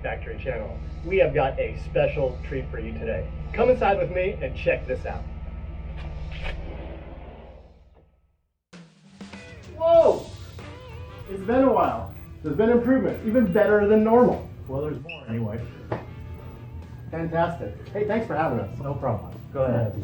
Factory channel. We have got a special treat for you today. Come inside with me and check this out. Whoa! It's been a while. There's been improvements, even better than normal. Well, there's more anyway. Fantastic. Hey, thanks for having us. No problem. Go ahead.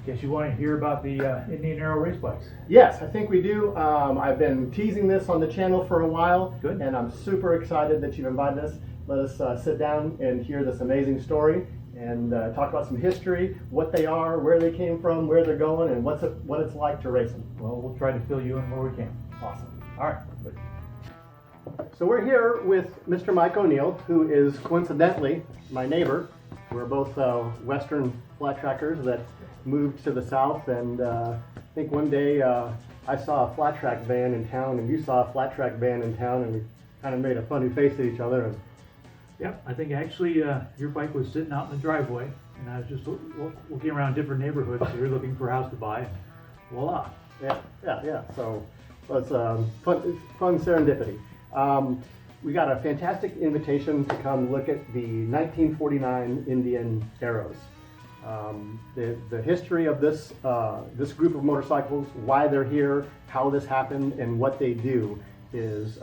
Guess you want to hear about the Indian Arrow race bikes? Yes, I think we do. I've been teasing this on the channel for a while. Good. And I'm super excited that you've invited us. Let us sit down and hear this amazing story and talk about some history, what they are, where they came from, where they're going, and what it's like to race them. Well, we'll try to fill you in where we can. Awesome. All right. So we're here with Mr. Mike O'Neill, who is coincidentally my neighbor. We're both Western Flattrackers that moved to the south, and I think one day I saw a flat track van in town, and you saw a flat track van in town, and we kind of made a funny face at each other. And yeah, I think actually your bike was sitting out in the driveway, and I was just looking around different neighborhoods. So you're looking for a house to buy. Voila. Yeah. So it's fun serendipity. We got a fantastic invitation to come look at the 1949 Indian Arrows. The history of this group of motorcycles, why they're here, how this happened, and what they do is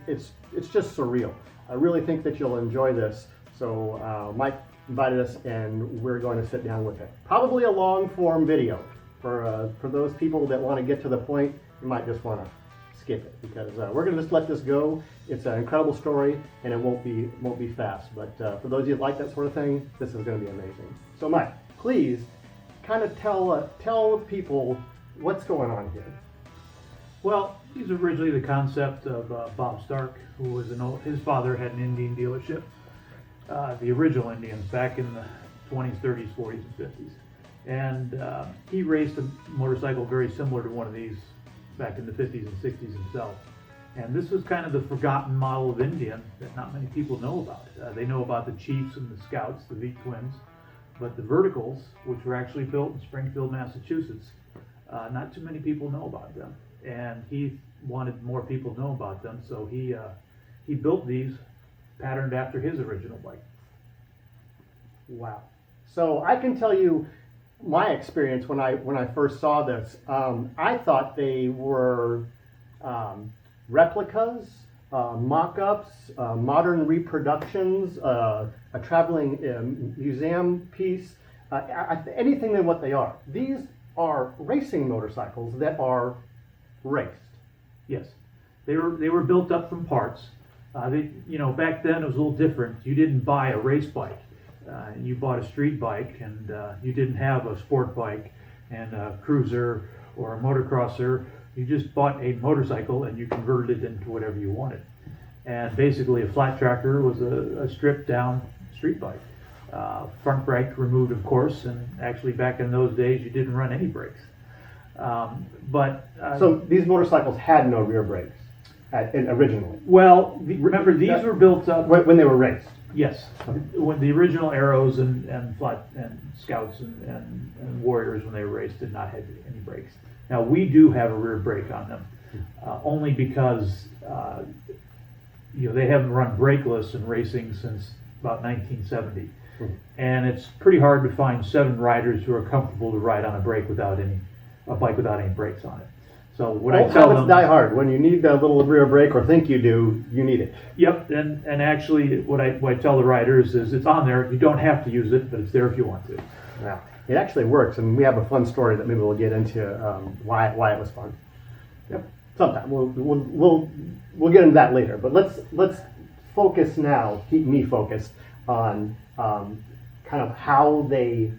it's just surreal. I really think that you'll enjoy this. So Mike invited us, and we're going to sit down with it. Probably a long form video for those people that want to get to the point. You might just want to skip it because we're going to just let this go. It's an incredible story, and it won't be fast. But for those of you that like that sort of thing, this is going to be amazing. So Mike, please kind of tell people what's going on here. Well, these are originally the concept of Bob Stark, who was his father had an Indian dealership, the original Indians back in the 20s, 30s, 40s, and 50s. And he raced a motorcycle very similar to one of these back in the 50s and 60s himself. And this was kind of the forgotten model of Indian that not many people know about. They know about the Chiefs and the Scouts, the V twins, but the verticals, which were actually built in Springfield, Massachusetts, not too many people know about them. And he wanted more people to know about them, so he built these patterned after his original bike. Wow. So I can tell you my experience when I first saw this. I thought they were replicas, mock-ups, modern reproductions, a traveling museum piece, anything than what they are. These are racing motorcycles that are raced. Yes, they were built up from parts. Back then it was a little different. You didn't buy a race bike. You bought a street bike, and you didn't have a sport bike and a cruiser or a motocrosser. You just bought a motorcycle and you converted it into whatever you wanted. And basically a flat tracker was a stripped down street bike. Front brake removed, of course, and actually back in those days you didn't run any brakes. So these motorcycles had no rear brakes originally? Well, remember these were built up when they were raced? Yes, when the original Arrows and Scouts and Warriors, when they were raced, did not have any brakes. Now we do have a rear brake on them, only because they haven't run brakeless in racing since about 1970, and it's pretty hard to find 7 riders who are comfortable to ride on a bike without any brakes on it. So what I tell them, die hard. When you need a little rear brake or think you do, you need it. Yep, and actually what I tell the riders is it's on there. You don't have to use it, but it's there if you want to. Yeah, it actually works, and we have a fun story that maybe we'll get into why it was fun. Yep, sometime we'll get into that later. But let's focus now. Keep me focused on kind of how they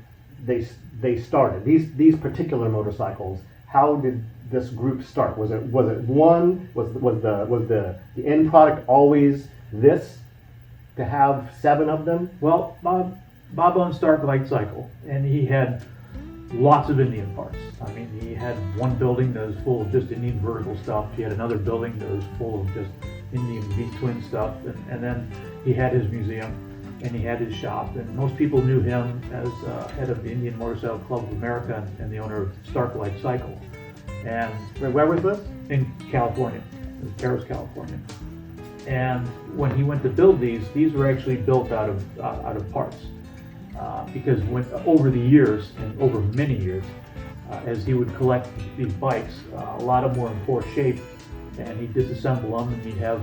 started these particular motorcycles. How did this group start? Was it one? Was the end product always this, to have 7 of them? Well, Bob owned Stark Light Cycle, and he had lots of Indian parts. I mean, he had one building that was full of just Indian vertical stuff. He had another building that was full of just Indian V-twin stuff, and then he had his museum, and he had his shop, and most people knew him as head of the Indian Motorcycle Club of America and the owner of Stark Light Cycle. And where was this? In California, Paris, California. And when he went to build these were actually built out of parts. Because over the years, and over many years, as he would collect these bikes, a lot of them were in poor shape, and he'd disassemble them, and he'd have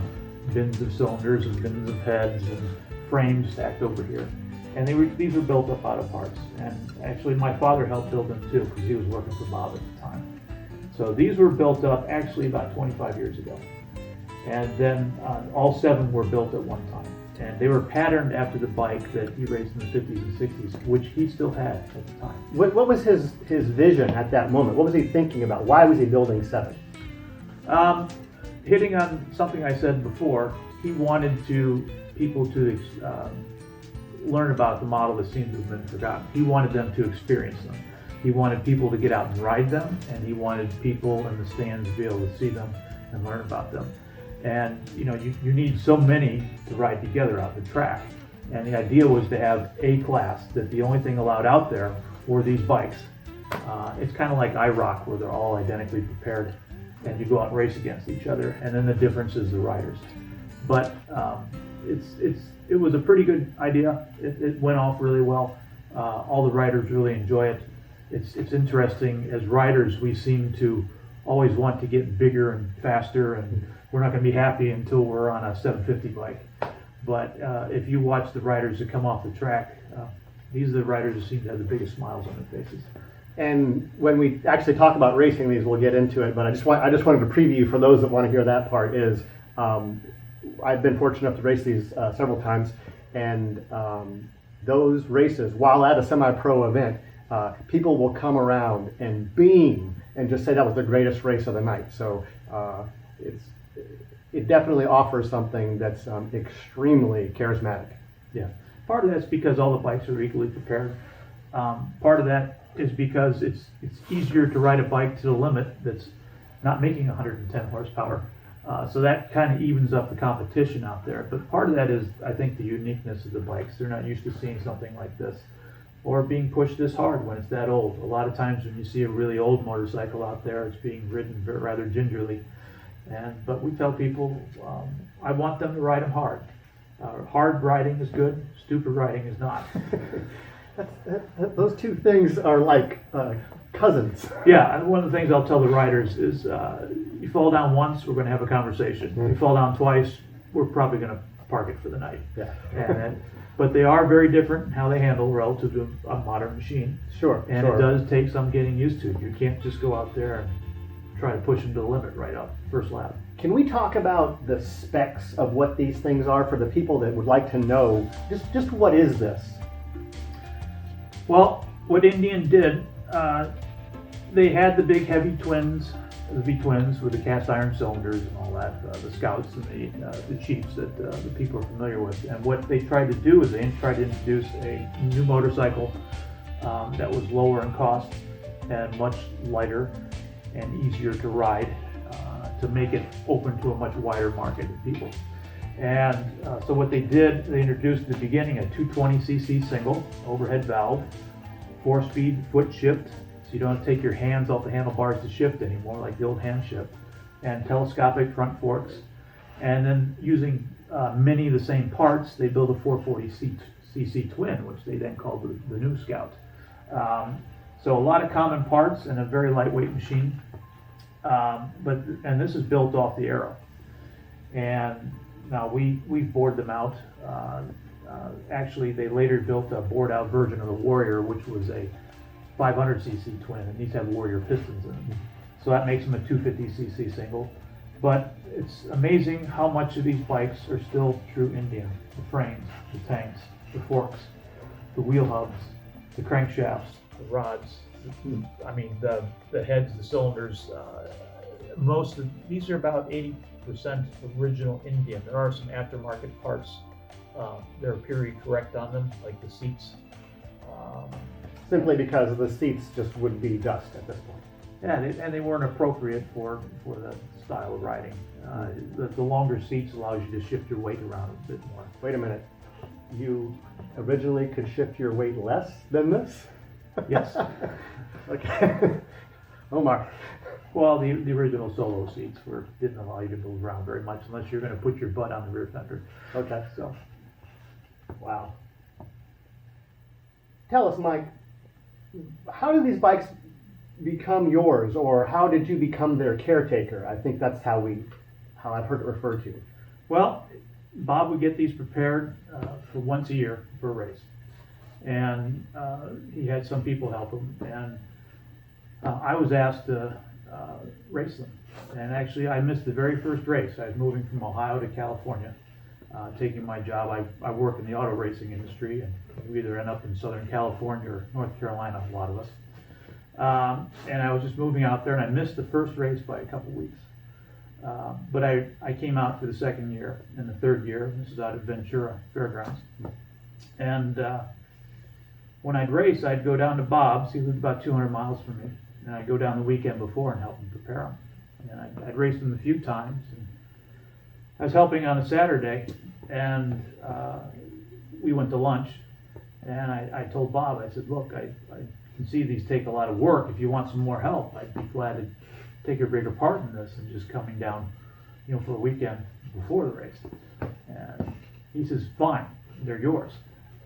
bins of cylinders and bins of heads and frames stacked over here. And these were built up out of parts. And actually my father helped build them too, because he was working for Bob at the time. So these were built up actually about 25 years ago. And then all 7 were built at one time. And they were patterned after the bike that he raced in the 50s and 60s, which he still had at the time. What was his vision at that moment? What was he thinking about? Why was he building 7? Hitting on something I said before, he wanted people to learn about the model that seemed to have been forgotten. He wanted them to experience them. He wanted people to get out and ride them, and he wanted people in the stands to be able to see them and learn about them. And you need so many to ride together out the track. And the idea was to have a class that the only thing allowed out there were these bikes. It's kind of like IROC, where they're all identically prepared, and you go out and race against each other. And then the difference is the riders. But it was a pretty good idea. It went off really well. All the riders really enjoy it. It's interesting, as riders we seem to always want to get bigger and faster, and we're not going to be happy until we're on a 750 bike. But if you watch the riders that come off the track, these are the riders who seem to have the biggest smiles on their faces. And when we actually talk about racing these, we'll get into it. But I just wanted to preview for those that want to hear that part. Is I've been fortunate enough to race these several times, and those races, while at a semi-pro event, people will come around and beam and just say that was the greatest race of the night. So it definitely offers something that's extremely charismatic. Yeah, part of that's because all the bikes are equally prepared. Part of that is because it's easier to ride a bike to the limit that's not making 110 horsepower. So that kind of evens up the competition out there. But part of that is, I think, the uniqueness of the bikes. They're not used to seeing something like this, or being pushed this hard when it's that old. A lot of times when you see a really old motorcycle out there, it's being ridden rather gingerly. But we tell people, I want them to ride them hard. Hard riding is good, stupid riding is not. Those two things are like cousins. Yeah, and one of the things I'll tell the riders is, you fall down once, we're going to have a conversation. Mm-hmm. You fall down twice, we're probably going to park it for the night. Yeah. But they are very different in how they handle relative to a modern machine. Sure. And it does take some getting used to. You can't just go out there and try to push them to the limit right up first lap. Can we talk about the specs of what these things are for the people that would like to know? Just what is this? Well, what Indian did, they had the big heavy twins, the V-twins with the cast iron cylinders and all that, the Scouts and the Chiefs that the people are familiar with. And what they tried to do is they tried to introduce a new motorcycle that was lower in cost and much lighter and easier to ride, to make it open to a much wider market of people. And so what they did, they introduced at the beginning a 220cc single overhead valve, 4-speed foot shift, so you don't have to take your hands off the handlebars to shift anymore like the old hand shift, and telescopic front forks. And then using many of the same parts, they built a 440cc twin, which they then called the new Scout. So a lot of common parts and a very lightweight machine. And this is built off the Arrow. And now we bored them out. Actually, they later built a bored out version of the Warrior, which was a 500cc twin, and these have Warrior pistons in them. So that makes them a 250cc single. But it's amazing how much of these bikes are still true Indian. The frames, the tanks, the forks, the wheel hubs, the crankshafts, the rods, I mean the heads, the cylinders. These are about 80% original Indian. There are some aftermarket parts that are period correct on them, like the seats. Simply because the seats just would be dust at this point. Yeah, and they weren't appropriate for the style of riding. The longer seats allows you to shift your weight around a bit more. Wait a minute. You originally could shift your weight less than this? Yes. Okay. Omar. Well, the original solo seats didn't allow you to move around very much unless you're going to put your butt on the rear fender. Okay. So, Wow. Tell us, Mike, how did these bikes become yours, or how did you become their caretaker? I think that's how I've heard it referred to. well, Bob would get these prepared for once a year for a race, and he had some people help him, and I was asked to race them. And actually, I missed the very first race. I was moving from Ohio to California, taking my job. I work in the auto racing industry, and we either end up in Southern California or North Carolina, a lot of us. And I was just moving out there, and I missed the first race by a couple weeks. But I came out for the second year and the third year. This is out at Ventura Fairgrounds. And when I'd race, I'd go down to Bob's. He lived about 200 miles from me. And I'd go down the weekend before and help him prepare them. And I'd raced him a few times. And I was helping on a Saturday, and we went to lunch. And I told Bob, I said, look, I can see these take a lot of work. If you want some more help, I'd be glad to take a bigger part in this and just coming down, for a weekend before the race. And he says, fine, they're yours,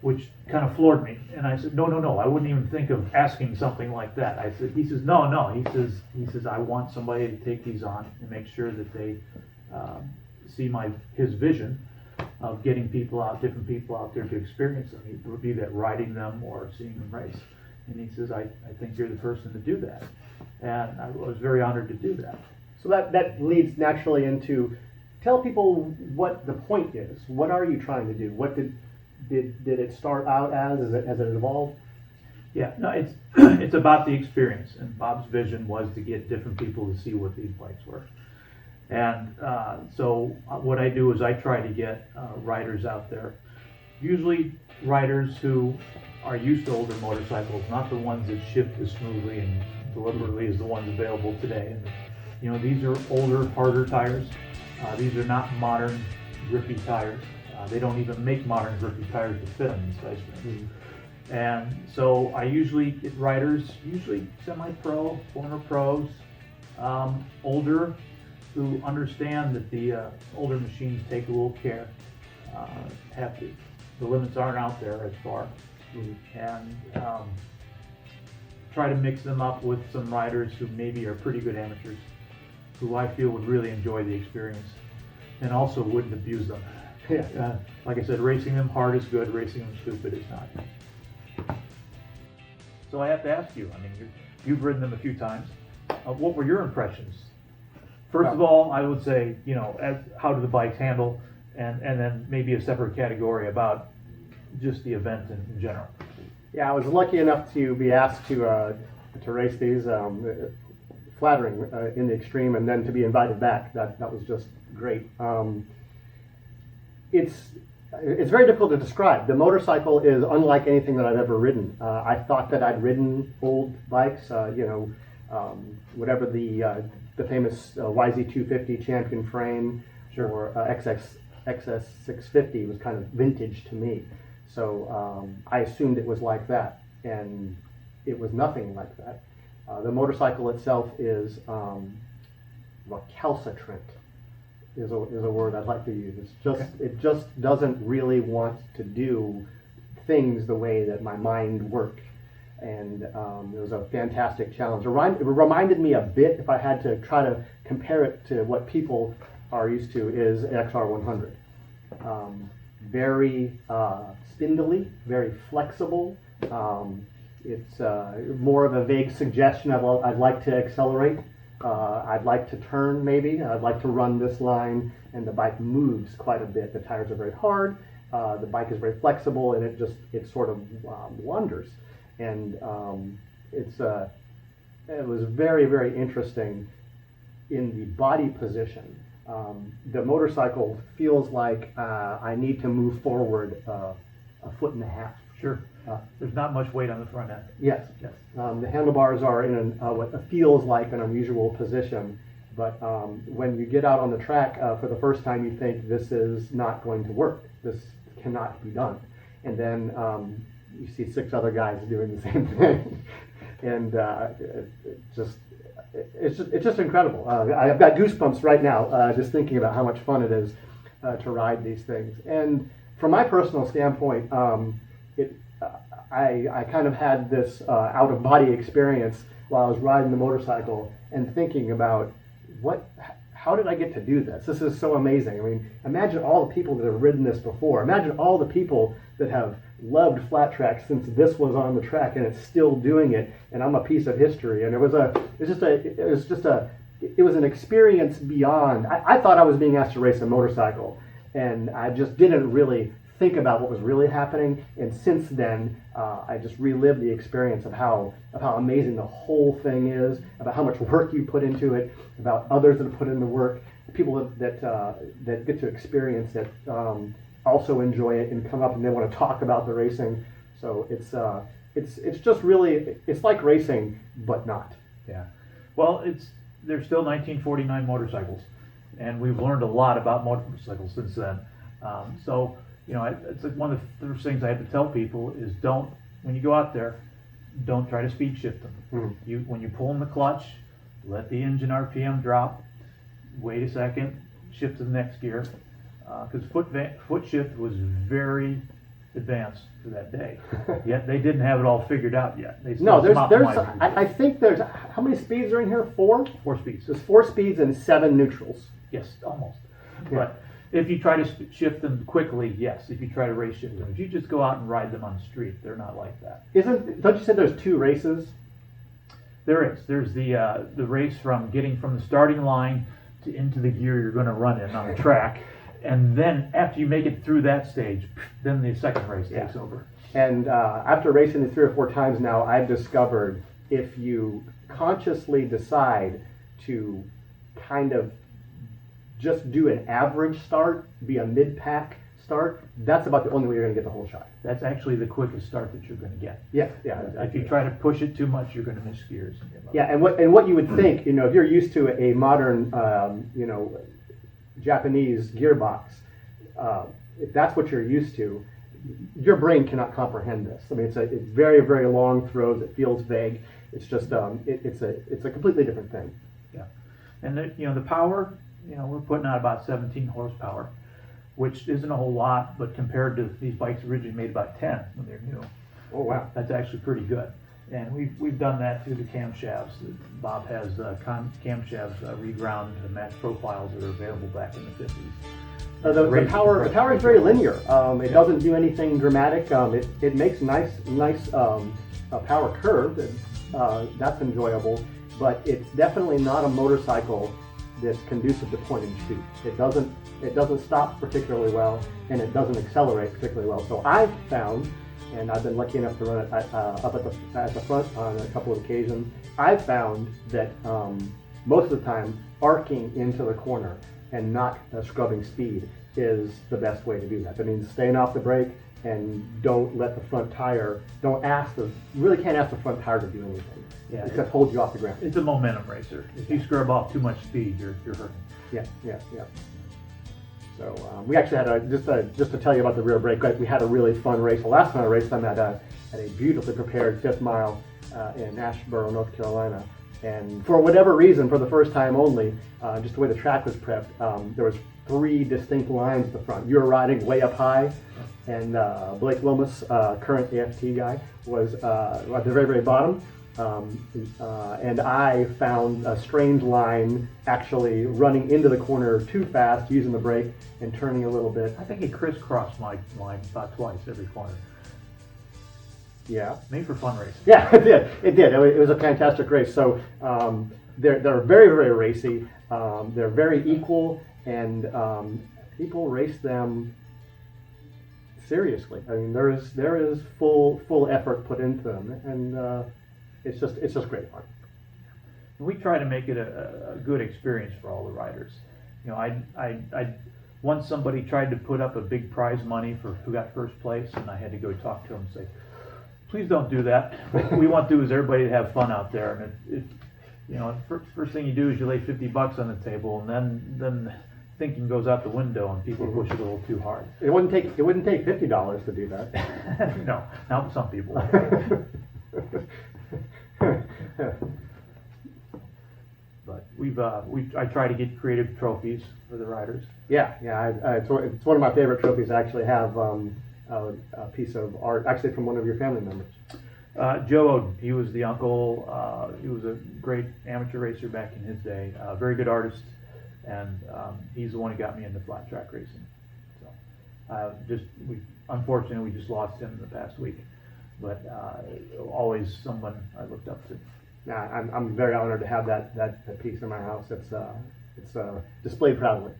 which kind of floored me. And I said, no, I wouldn't even think of asking something like that. He says, no. He says, I want somebody to take these on and make sure that they see his vision of getting different people out there to experience them, be that riding them or seeing them race. And he says, I think you're the person to do that. And I was very honored to do that. So that leads naturally into, tell people what the point is. What are you trying to do? What did it start out as it evolved? Yeah, no, it's about the experience. And Bob's vision was to get different people to see what these bikes were. And so what I do is I try to get riders out there, usually riders who are used to older motorcycles, not the ones that shift as smoothly and deliberately as the ones available today. And these are older, harder tires. These are not modern, grippy tires. They don't even make modern grippy tires to fit on these size rims. And so I usually get riders, usually semi-pro, former pros, older, who understand that the older machines take a little care. The limits aren't out there as far. And try to mix them up with some riders who maybe are pretty good amateurs, who I feel would really enjoy the experience and also wouldn't abuse them. Yeah. Like I said, racing them hard is good, racing them stupid is not. So I have to ask you, you've ridden them a few times. What were your impressions? First of all, I would say, how do the bikes handle, and then maybe a separate category about just the event in general. Yeah, I was lucky enough to be asked to race these, flattering in the extreme, and then to be invited back. That was just great. It's very difficult to describe. The motorcycle is unlike anything that I've ever ridden. I thought that I'd ridden old bikes, whatever the famous YZ250 Champion frame, Sure. or XS650 was kind of vintage to me. So I assumed it was like that, and it was nothing like that. The motorcycle itself is recalcitrant, is a word I'd like to use. It just doesn't really want to do things the way that my mind worked, and it was a fantastic challenge. It reminded me a bit, if I had to try to compare it to what people are used to, is XR100. Very spindly, very flexible. It's more of a vague suggestion of, well, I'd like to accelerate, I'd like to turn maybe, I'd like to run this line, and the bike moves quite a bit. The tires are very hard, the bike is very flexible, and it sort of wanders. And it was very, very interesting in the body position. The motorcycle feels like I need to move forward a foot and a half. Sure. There's not much weight on the front end. Yes. The handlebars are in what feels like an unusual position, but when you get out on the track for the first time, you think this is not going to work. This cannot be done. And then you see 6 other guys doing the same thing. And it's just incredible. I've got goosebumps right now just thinking about how much fun it is to ride these things. And from my personal standpoint, I kind of had this out of body experience while I was riding the motorcycle and thinking about how did I get to do this? This is so amazing. I mean, imagine all the people that have ridden this before. Imagine all the people that have loved flat track since this was on the track and it's still doing it. And I'm a piece of history. And it was an experience beyond. I thought I was being asked to race a motorcycle, and I just didn't really think about what was really happening. And since then, I just relived the experience of how amazing the whole thing is, about how much work you put into it, about others that have put in the work, people that get to experience it, also enjoy it and come up and they want to talk about the racing. So it's just really, it's like racing, but not. Yeah. Well, they're still 1949 motorcycles, and we've learned a lot about motorcycles since then. So, you know, it's like one of the first things I have to tell people is when you go out there, don't try to speed shift them. When you pull in the clutch, let the engine RPM drop, wait a second, shift to the next gear, because foot shift was very advanced for that day. Yet they didn't have it all figured out yet. They No, I think there's, how many speeds are in here? Four? 4 speeds. There's 4 speeds and 7 neutrals. Yes, almost. Yeah. But if you try to shift them quickly, yes. If you try to race shift them, if you just go out and ride them on the street, they're not like that. Don't you say there's 2 races? There is. There's the race from getting from the starting line to into the gear you're going to run in on the track, and then after you make it through that stage, then the second race takes over. And after racing it 3 or 4 times now, I've discovered if you consciously decide to kind of just do an average start, be a mid-pack start, that's about the only way you're going to get the whole shot. That's actually the quickest start that you're going to get. Yeah. If you try to push it too much, you're going to miss gears. Yeah, and what you would think, you know, if you're used to a modern, Japanese gearbox, if that's what you're used to, your brain cannot comprehend this. I mean, it's very, very long throws. It feels vague. It's just it's a completely different thing. Yeah, and the power. We're putting out about 17 horsepower, which isn't a whole lot, but compared to these bikes originally made about 10 when they're new. Oh wow, that's actually pretty good. And we've done that through the camshafts. Bob has camshafts reground to match profiles that are available back in the 50s. The power is very linear. It doesn't do anything dramatic. It makes nice power curve. That's enjoyable, but it's definitely not a motorcycle that's conducive to point and shoot. It doesn't stop particularly well, and it doesn't accelerate particularly well. So I've found, and I've been lucky enough to run it up at the front on a couple of occasions, I've found that most of the time arcing into the corner and not scrubbing speed is the best way to do that. That means staying off the brake and don't let the front tire, really can't ask the front tire to do anything. Yeah, except hold you off the ground. It's a momentum racer. If you scrub off too much speed, you're hurting. Yeah. So we actually had just to tell you about the rear brake, we had a really fun race. The last time I raced them at a beautifully prepared 5th mile in Asheboro, North Carolina. And for whatever reason, for the first time only, just the way the track was prepped, there was 3 distinct lines at the front. You were riding way up high, and Blake Lomas, current AFT guy, was at the very, very bottom. And I found a strange line actually running into the corner too fast, using the brake and turning a little bit. I think it crisscrossed my line about twice every corner. Yeah. Made for fun racing. Yeah, it did. It was a fantastic race. So they're very, very racy. They're very equal, and people race them seriously. I mean, there is full effort put into them, and it's just great fun. We try to make it a good experience for all the riders. I once somebody tried to put up a big prize money for who got first place, and I had to go talk to him and say, please don't do that. What we want to do is everybody to have fun out there. And first thing you do is you lay $50 on the table, and then thinking goes out the window, and people push it a little too hard. It wouldn't take $50 to do that. No, not some people. I try to get creative trophies for the riders. Yeah, it's one of my favorite trophies. I actually have a piece of art, actually from one of your family members. Joe Oden, he was the uncle. He was a great amateur racer back in his day. Very good artist, and he's the one who got me into flat track racing. So, unfortunately, we just lost him in the past week, but always someone I looked up to. Yeah, I'm very honored to have that piece in my house. It's displayed proudly.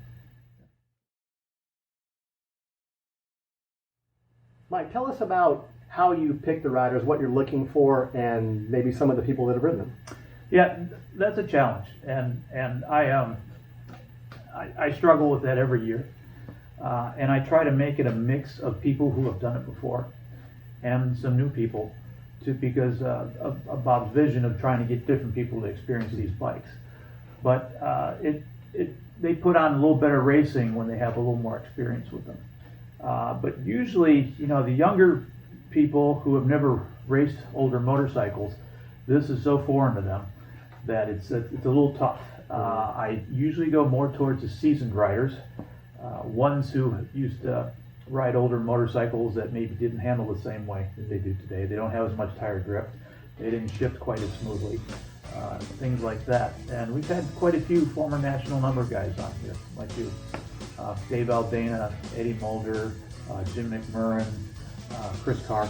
Mike, tell us about how you pick the riders, what you're looking for, and maybe some of the people that have ridden them. Yeah, that's a challenge, and I struggle with that every year, and I try to make it a mix of people who have done it before and some new people, because of Bob's vision of trying to get different people to experience these bikes. But they put on a little better racing when they have a little more experience with them. But usually, the younger people who have never raced older motorcycles, this is so foreign to them that it's a little tough. I usually go more towards the seasoned riders, ones who used to ride older motorcycles that maybe didn't handle the same way as they do today. They don't have as much tire grip. They didn't shift quite as smoothly. Things like that. And we've had quite a few former national number guys on here, like you. Dave Aldana, Eddie Mulder, Jim McMurrin, Chris Carr.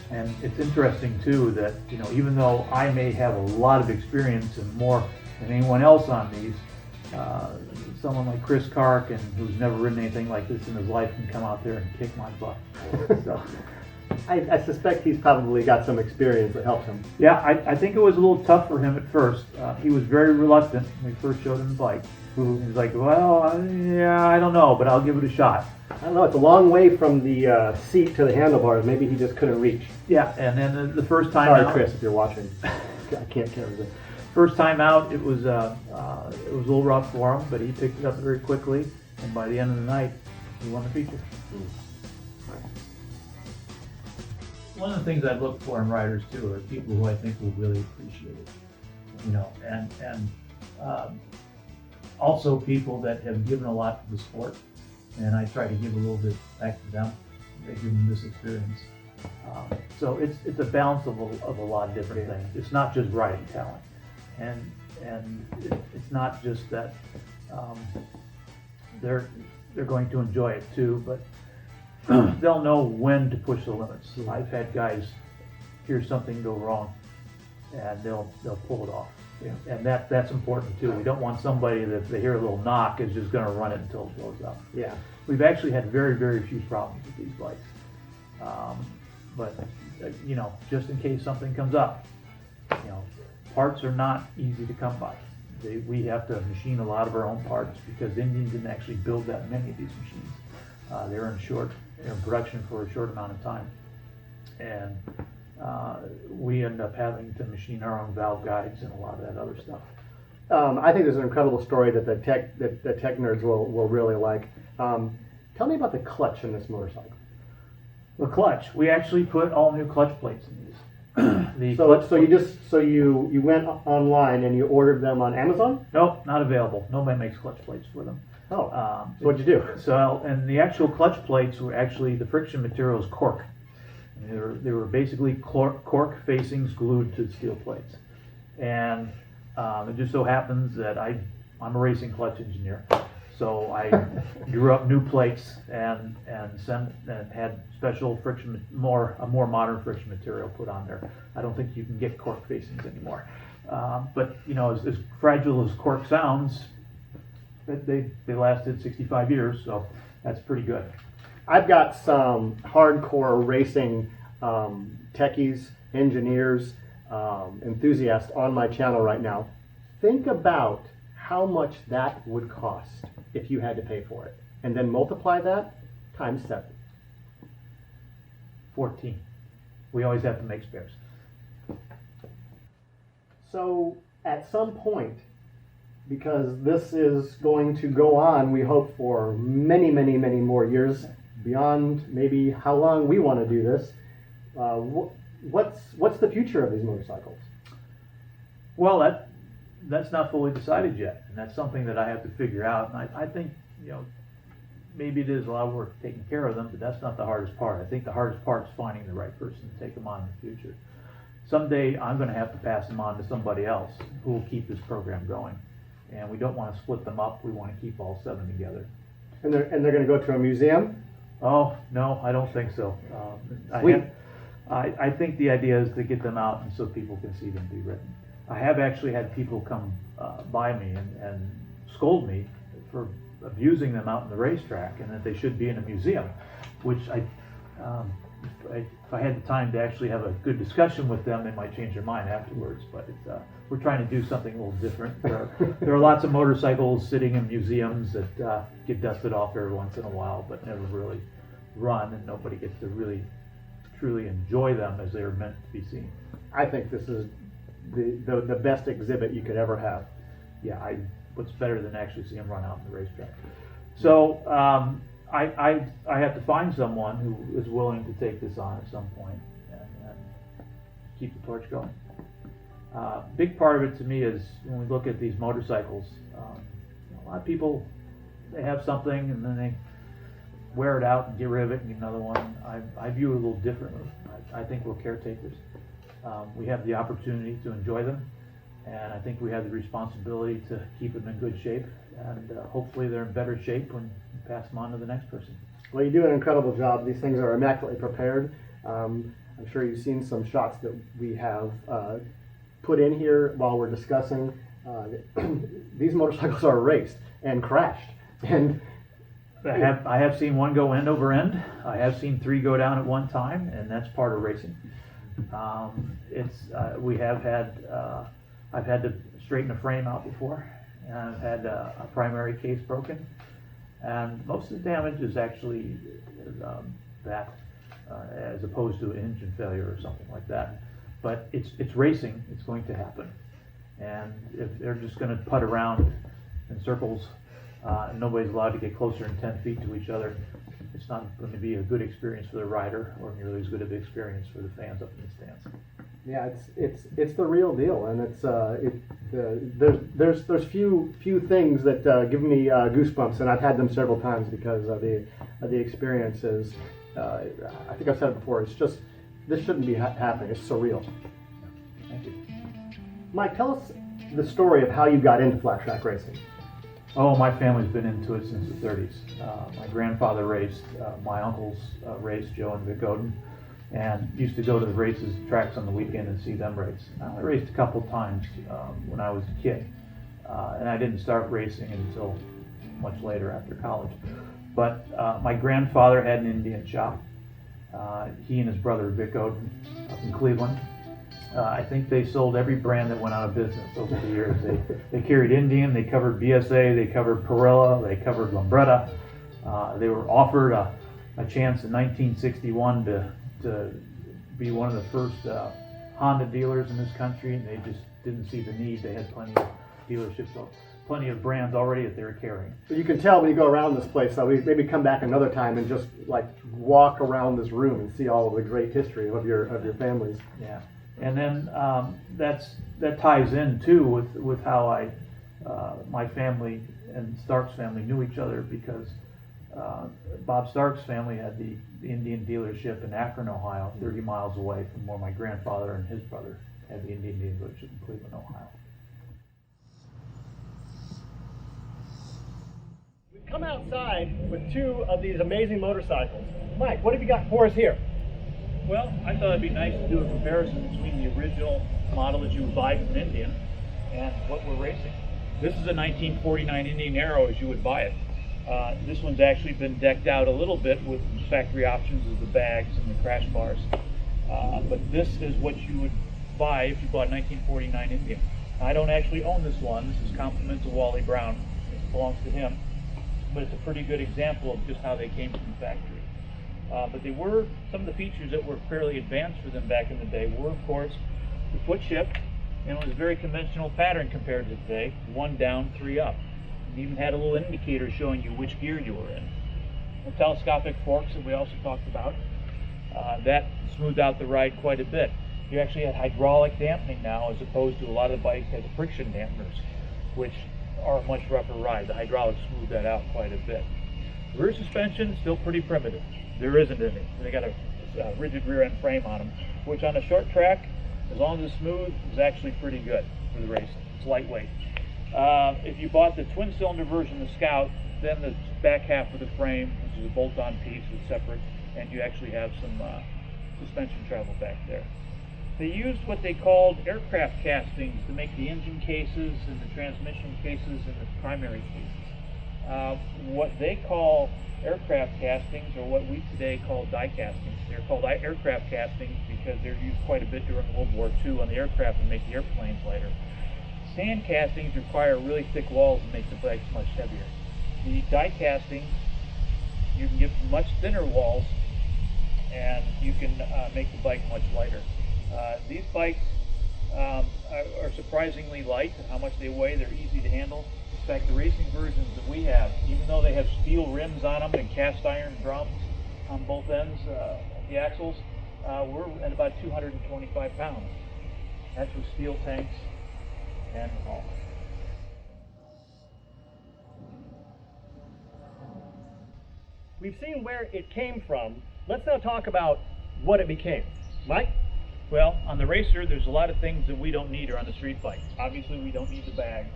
And it's interesting too that, even though I may have a lot of experience and more than anyone else on these, someone like Chris Carr, who's never ridden anything like this in his life, can come out there and kick my butt. So, I suspect he's probably got some experience that helps him. Yeah, I think it was a little tough for him at first. He was very reluctant when we first showed him the bike. He's like, well, I don't know, but I'll give it a shot. I don't know, it's a long way from the seat to the handlebars. Maybe he just couldn't reach. Yeah, and then the first time Sorry, out, Chris, if you're watching. I can't carry this. First time out, it was a little rough for him, but he picked it up very quickly, and by the end of the night, he won the feature. One of the things I look for in riders too are people who I think will really appreciate it, and also people that have given a lot to the sport, and I try to give a little bit back to them. They give them this experience. So it's a balance of a lot of different things. It's not just riding talent, and it's not just that they're going to enjoy it too, but they'll know when to push the limits. I've had guys hear something go wrong, and they'll pull it off. Yeah. And that's important too. We don't want somebody that if they hear a little knock is just going to run it until it blows up. Yeah. We've actually had very, very few problems with these bikes. But just in case something comes up, parts are not easy to come by. We have to machine a lot of our own parts because Indian didn't actually build that many of these machines. They're in production for a short amount of time, and we end up having to machine our own valve guides and a lot of that other stuff. I think there's an incredible story that the tech nerds will really like. Tell me about the clutch in this motorcycle. The clutch, we actually put all new clutch plates in these. So you went online and you ordered them on Amazon? Nope, not available. Nobody makes clutch plates for them. Oh, so what'd you do? So, and the actual clutch plates were actually, the friction material is cork. And they were basically cork facings glued to the steel plates. And it just so happens that I'm a racing clutch engineer. So I drew up new plates and had special friction, a more modern friction material put on there. I don't think you can get cork facings anymore. But as fragile as cork sounds, they lasted 65 years, so that's pretty good. I've got some hardcore racing techies, engineers, enthusiasts on my channel right now. Think about how much that would cost if you had to pay for it, and then multiply that times 7. 14. We always have to make spares. So at some point, because this is going to go on, we hope, for many, many, many more years, beyond maybe how long we want to do this, what's the future of these motorcycles? Well, that's not fully decided yet, and that's something that I have to figure out. And I think, you know, maybe it is a lot of work taking care of them, but that's not the hardest part. I think the hardest part is finding the right person to take them on in the future. Someday I'm going to have to pass them on to somebody else who will keep this program going. And we don't want to split them up. We want to keep all 7 together. And they're going to go to a museum? Oh, no, I don't think so. I think the idea is to get them out and so people can see them be written. I have actually had people come by me and scold me for abusing them out in the racetrack and that they should be in a museum, which if I had the time to actually have a good discussion with them, they might change their mind afterwards. But we're trying to do something a little different. There are lots of motorcycles sitting in museums that get dusted off every once in a while, but never really run, and nobody gets to really truly enjoy them as they are meant to be seen. I think this is the best exhibit you could ever have. Yeah, what's better than actually seeing them run out in the racetrack? So I have to find someone who is willing to take this on at some point and keep the torch going. Big part of it to me is when we look at these motorcycles, a lot of people, they have something and then they wear it out and get rid of it and get another one. I view it a little differently. I think we're caretakers. We have the opportunity to enjoy them, and I think we have the responsibility to keep them in good shape, and hopefully they're in better shape when you pass them on to the next person. Well, you do an incredible job. These things are immaculately prepared. I'm sure you've seen some shots that we have put in here while we're discussing. These motorcycles are raced and crashed, and I have seen one go end over end. I have seen 3 go down at one time, and that's part of racing. I've had to straighten a frame out before, and I've had a primary case broken, and most of the damage is actually as opposed to an engine failure or something like that. But it's racing. It's going to happen, and if they're just going to putt around in circles, and nobody's allowed to get closer than 10 feet to each other, it's not going to be a good experience for the rider or nearly as good of an experience for the fans up in the stands. Yeah, it's the real deal, and there's few things that give me goosebumps, and I've had them several times because of the experiences. I think I've said it before. It's just, this shouldn't be happening. It's surreal. Thank you. Mike, tell us the story of how you got into flat track racing. Oh, my family's been into it since the 30s. My grandfather raced, my uncles raced, Joe and Vic Oden, and used to go to the races, tracks on the weekend and see them race. I raced a couple times when I was a kid, and I didn't start racing until much later after college. But my grandfather had an Indian shop. He and his brother Vic Oden up in Cleveland. I think they sold every brand that went out of business over the years. They carried Indian, they covered BSA, they covered Perilla, they covered Lambretta. They were offered a chance in 1961 to be one of the first Honda dealers in this country, and they just didn't see the need. They had plenty of dealerships, plenty of brands already that they were carrying. You can tell when you go around this place, so we maybe come back another time and just like walk around this room and see all of the great history of your families. Yeah. And then that ties in too with how my family and Stark's family knew each other, because Bob Stark's family had the Indian dealership in Akron, Ohio, 30 miles away from where my grandfather and his brother had the Indian dealership in Cleveland, Ohio. We've come outside with 2 of these amazing motorcycles. Mike, what have you got for us here? Well, I thought it'd be nice to do a comparison between the original model that you would buy from Indian and what we're racing. This is a 1949 Indian Arrow as you would buy it. This one's actually been decked out a little bit with factory options of the bags and the crash bars. But this is what you would buy if you bought a 1949 Indian. I don't actually own this one. This is compliment to Wally Brown. It belongs to him. But it's a pretty good example of just how they came from the factory. But they were, some of the features that were fairly advanced for them back in the day were, of course, the foot shift, and it was a very conventional pattern compared to today, 1 down, 3 up. It even had a little indicator showing you which gear you were in. The telescopic forks that we also talked about, that smoothed out the ride quite a bit. You actually had hydraulic dampening now, as opposed to a lot of the bikes had the friction dampeners, which are a much rougher ride. The hydraulics smooth that out quite a bit. Rear suspension, still pretty primitive. There isn't any. They got a rigid rear end frame on them, which on a short track, as long as it's smooth, is actually pretty good for the race. It's lightweight. If you bought the twin cylinder version of the Scout, then the back half of the frame, which is a bolt-on piece, is separate, and you actually have some suspension travel back there. They used what they called aircraft castings to make the engine cases and the transmission cases and the primary cases. What they call aircraft castings, or what we today call die castings. They're called aircraft castings because they're used quite a bit during World War II on the aircraft to make the airplanes lighter. Sand castings require really thick walls and make the bikes much heavier. The die castings, you can get much thinner walls and you can make the bike much lighter. These bikes are surprisingly light in how much they weigh. They're easy to handle. In fact, the racing versions that we have, even though they have steel rims on them and cast iron drums on both ends of the axles, we're at about 225 pounds. That's with steel tanks and all. We've seen where it came from. Let's now talk about what it became. Mike? Well, on the Racer, there's a lot of things that we don't need are on the street bike. Obviously, we don't need the bags.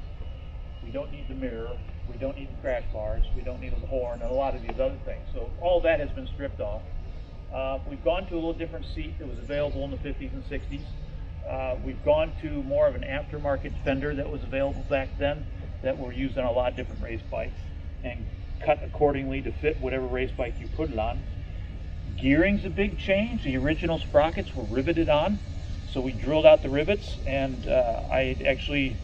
We don't need the mirror. We don't need the crash bars. We don't need the horn and a lot of these other things. So all that has been stripped off. We've gone to a little different seat that was available in the 50s and 60s. We've gone to more of an aftermarket fender that was available back then that were used on a lot of different race bikes and cut accordingly to fit whatever race bike you put it on. Gearing's a big change. The original sprockets were riveted on, so we drilled out the rivets, and I actually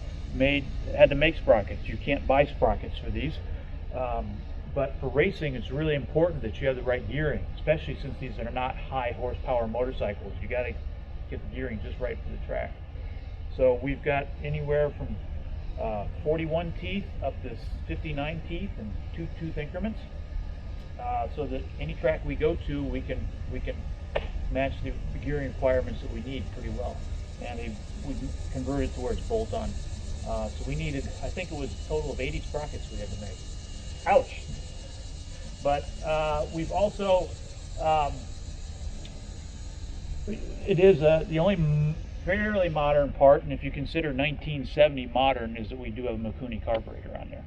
had to make sprockets. You can't buy sprockets for these, but for racing it's really important that you have the right gearing, especially since these are not high horsepower motorcycles. You got to get the gearing just right for the track. So we've got anywhere from 41 teeth up to 59 teeth in 2 tooth increments, so that any track we go to, we can match the gearing requirements that we need pretty well. And we converted to where it's bolt on. So we needed, I think it was a total of 80 sprockets we had to make. Ouch. But we've also, it is the only fairly modern part, and if you consider 1970 modern, is that we do have a Mikuni carburetor on there.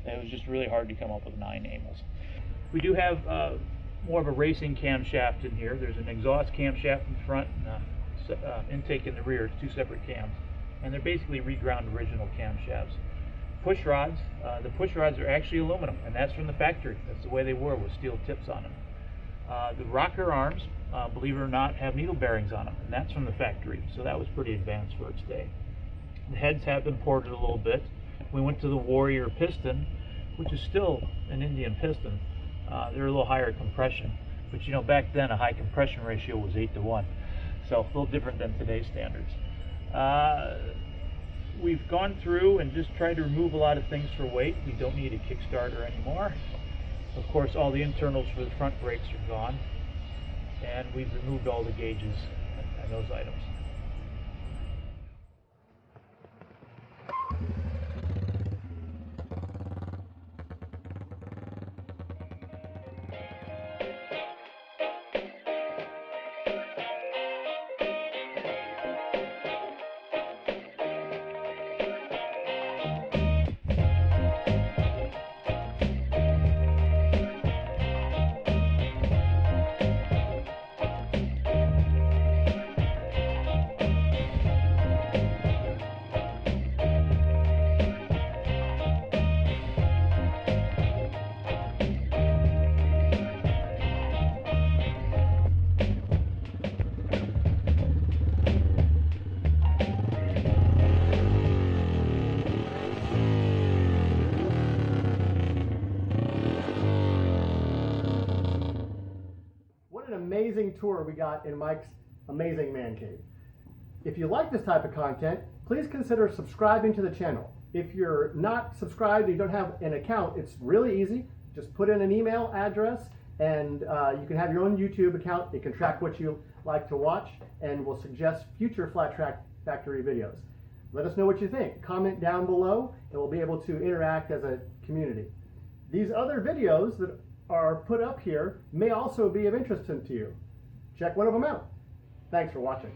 It was just really hard to come up with 9 Amels. We do have more of a racing camshaft in here. There's an exhaust camshaft in front and intake in the rear. It's 2 separate cams, and they're basically reground original camshafts. Push rods, the push rods are actually aluminum, and that's from the factory. That's the way they were, with steel tips on them. The rocker arms, believe it or not, have needle bearings on them, and that's from the factory, so that was pretty advanced for its day. The heads have been ported a little bit. We went to the Warrior piston, which is still an Indian piston. They're a little higher compression, but you know, back then a high compression ratio was 8:1, so a little different than today's standards. We've gone through and just tried to remove a lot of things for weight. We don't need a Kickstarter anymore. Of course, all the internals for the front brakes are gone, and we've removed all the gauges and those items. Amazing tour we got in Mike's amazing man cave. If you like this type of content, please consider subscribing to the channel. If you're not subscribed and you don't have an account, it's really easy. Just put in an email address and you can have your own YouTube account. It can track what you like to watch and will suggest future Flat Track Factory videos. Let us know what you think. Comment down below and we'll be able to interact as a community. These other videos that are put up here may also be of interest to you. Check one of them out. Thanks for watching.